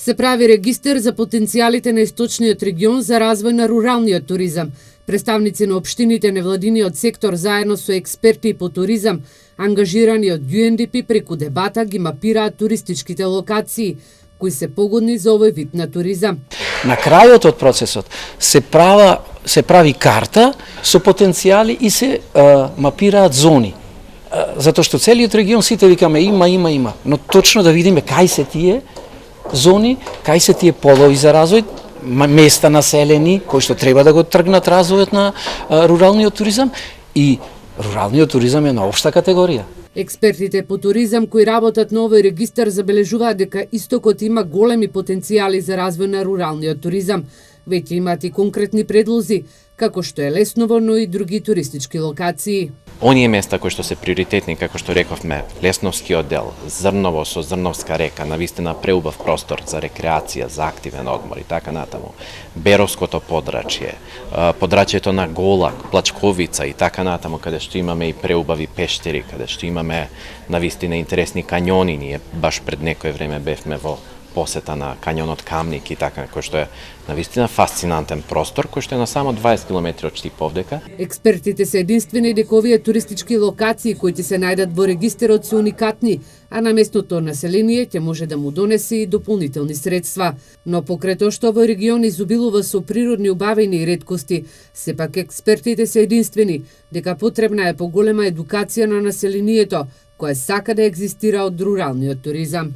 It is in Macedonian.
Се прави регистер за потенцијалите на источниот регион за развој на руралниот туризам. Представници на општините, невладиниот сектор заедно со експерти по туризам, ангажирани од UNDP преку дебата ги мапираат туристичките локации кои се погодни за овој вид на туризам. На крајот од процесот се прави карта со потенцијали и се мапираат зони. Затоа што целиот регион сите викаме има, но точно да видиме кај се тие зони, кај се тие полови за развој, места населени кои што треба да го тргнат развојот на руралниот туризам, и руралниот туризам е на општа категорија. Експертите по туризам кои работат на овој регистар забележуваат дека истокот има големи потенцијали за развој на руралниот туризам. Веќе имаат и конкретни предлози, како што е Лесново, но и други туристички локации. Оние места кои што се приоритетни, како што рековме, Лесновскиот дел, Зрново со Зрновска река, навистина преубав простор за рекреација, за активен одмор и така натаму. Беровското подрачје, подрачјето на Голак, Плачковица и така натаму, каде што имаме и преубави пештери, каде што имаме навистина интересни канјони. Ние баш пред некое време бевме во посета на кањонот Камник и така, кој што е навистина фасцинантен простор, кој што е на само 20 км од Штип овдека. Експертите се единствени дека овие туристички локации кои ќе се најдат во регистерот се уникатни, а на местното население ќе може да му донесе и дополнителни средства. Но покрај тоа што овој регион изобилува со природни убавини и реткости, сепак експертите се единствени дека потребна е поголема едукација на населението, кое сака да екзистира од руралниот туризам.